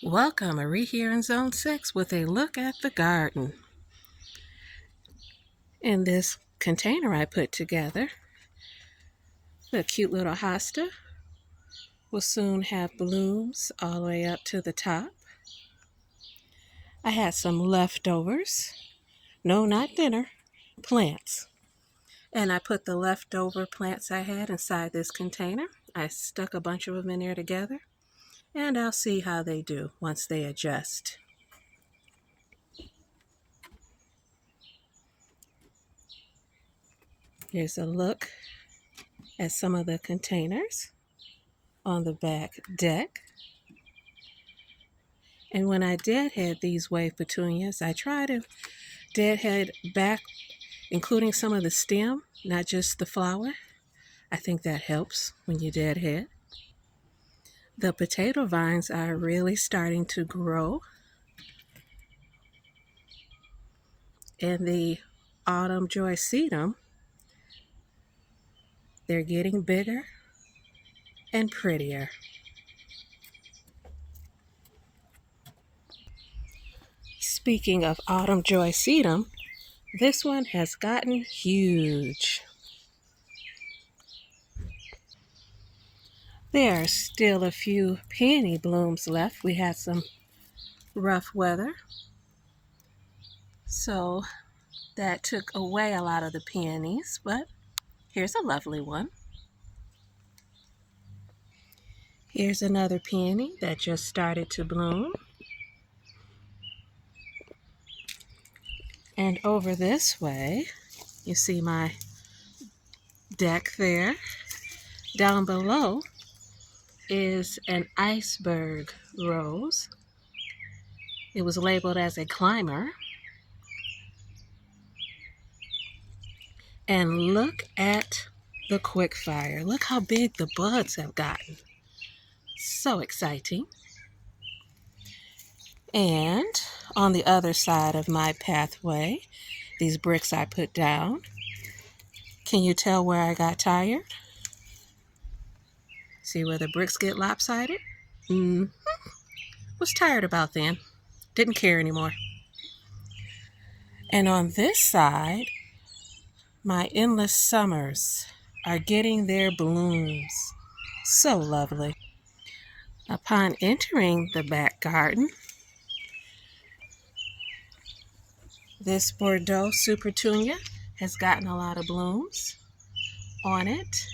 Welcome, Marie here in Zone 6 with a look at the garden. In this container I put together, the cute little hosta will soon have blooms all the way up to the top. I had some leftovers, no, not dinner, plants. And I put the leftover plants I had inside this container. I stuck a bunch of them in there together, and I'll see how they do once they adjust. Here's a look at some of the containers on the back deck. And when I deadhead these wave petunias, I try to deadhead back, including some of the stem, not just the flower. I think that helps when you deadhead. The potato vines are really starting to grow. And the autumn joy sedum, they're getting bigger and prettier. Speaking of autumn joy sedum, this one has gotten huge. There are still a few peony blooms left. We had some rough weather, so that took away a lot of the peonies, but here's a lovely one. Here's another peony that just started to bloom. And over this way, you see my deck there. Down below is an iceberg rose. It was labeled as a climber. And look at the Quickfire. Look how big the buds have gotten. So exciting. And on the other side of my pathway, these bricks I put down. Can you tell where I got tired? See where the bricks get lopsided? Was tired about then. Didn't care anymore. And on this side, my endless summers are getting their blooms. So lovely. Upon entering the back garden, this Bordeaux Supertunia has gotten a lot of blooms on it.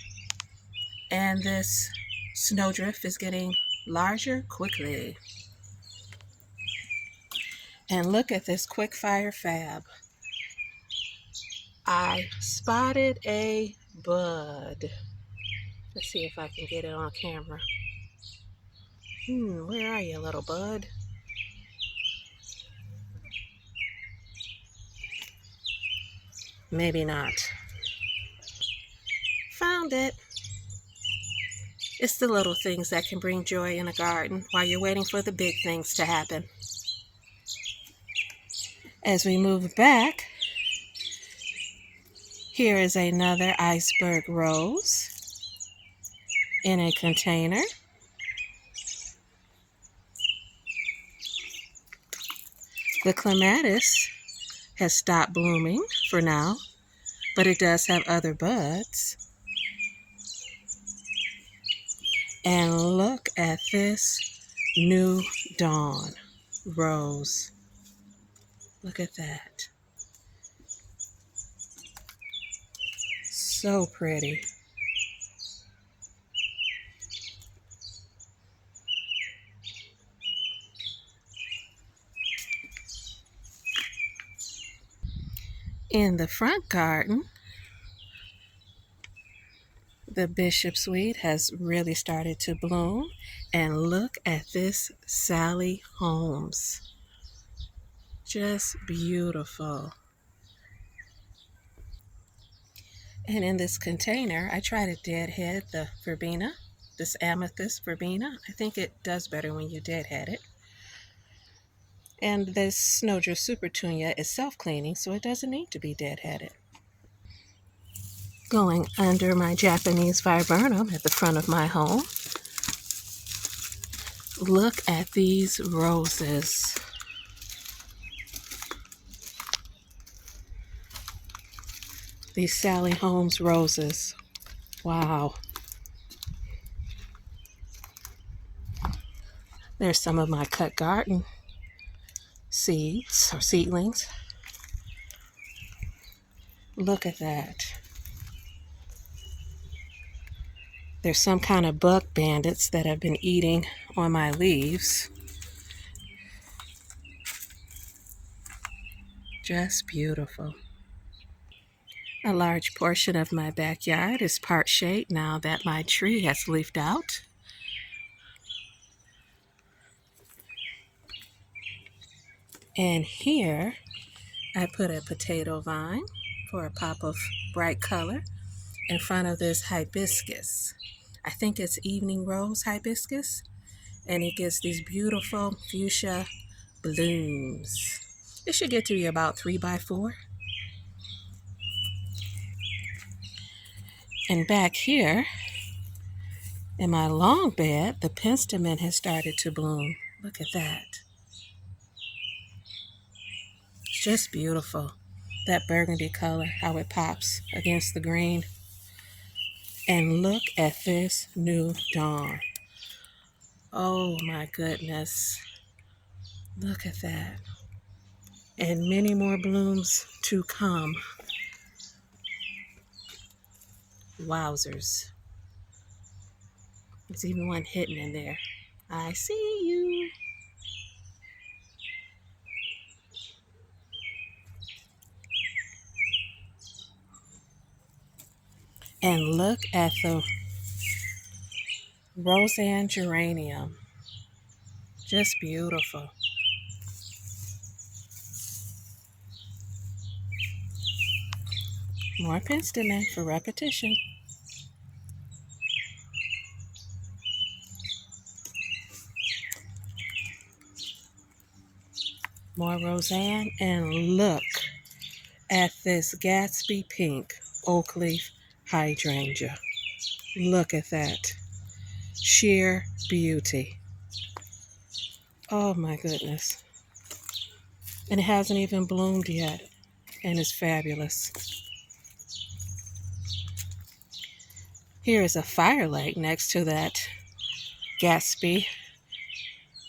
And this snowdrift is getting larger quickly. And look at this Quickfire fab. I spotted a bud. Let's see if I can get it on camera. Where are you, little bud? Maybe not. Found it. It's the little things that can bring joy in a garden while you're waiting for the big things to happen. As we move back, here is another iceberg rose in a container. The clematis has stopped blooming for now, but it does have other buds. And look at this new dawn rose. Look at that. So pretty. In the front garden, the bishop's weed has really started to bloom. And look at this Sally Holmes. Just beautiful. And in this container, I try to deadhead the verbena, this amethyst verbena. I think it does better when you deadhead it. And this Snowdrift Supertunia is self-cleaning, so it doesn't need to be deadheaded. Going under my Japanese viburnum at the front of my home, Look at these roses. These Sally Holmes roses. Wow. There's some of my cut garden seeds or seedlings. Look at that. There's some kind of bug bandits that have been eating on my leaves. Just beautiful. A large portion of my backyard is part shade now that my tree has leafed out. And here I put a potato vine for a pop of bright color in front of this hibiscus. I think it's evening rose hibiscus, and it gives these beautiful fuchsia blooms. It should get to be about 3 by 4. And back here in my long bed, the penstemon has started to bloom. Look at that. It's just beautiful. That burgundy color, how it pops against the green. And look at this new dawn. Oh my goodness. Look at that. And many more blooms to come. Wowzers. There's even one hidden in there. I see you. And look at the Roseanne geranium. Just beautiful. More penstemon for repetition. More Roseanne, and look at this Gatsby pink oak leaf hydrangea. Look at that. Sheer beauty. Oh my goodness. And it hasn't even bloomed yet, and it's fabulous. Here is a firelight next to that Gatsby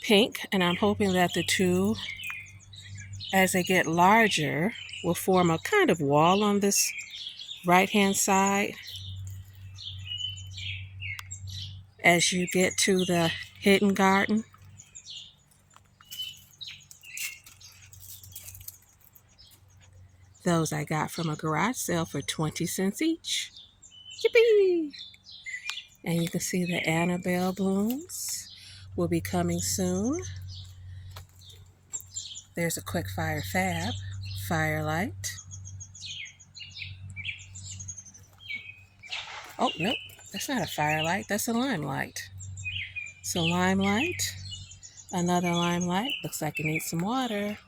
pink, and I'm hoping that the two, as they get larger, will form a kind of wall on this right-hand side as you get to the hidden garden. Those I got from a garage sale for 20 cents each. Yippee! And you can see the Annabelle blooms will be coming soon. There's a Quickfire Fab firelight. Oh, nope, that's not a firelight, that's a limelight. So limelight, another limelight, looks like it needs some water,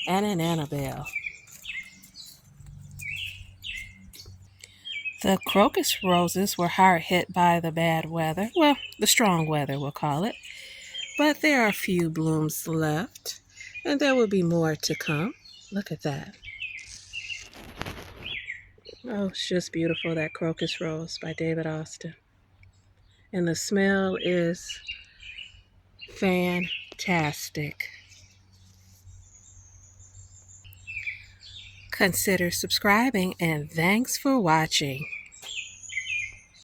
and an Annabelle. The crocus roses were hard hit by the bad weather, well, the strong weather we'll call it, but there are a few blooms left, and there will be more to come. Look at that. Oh, it's just beautiful, that crocus rose by David Austin. And the smell is fantastic. Consider subscribing, and thanks for watching.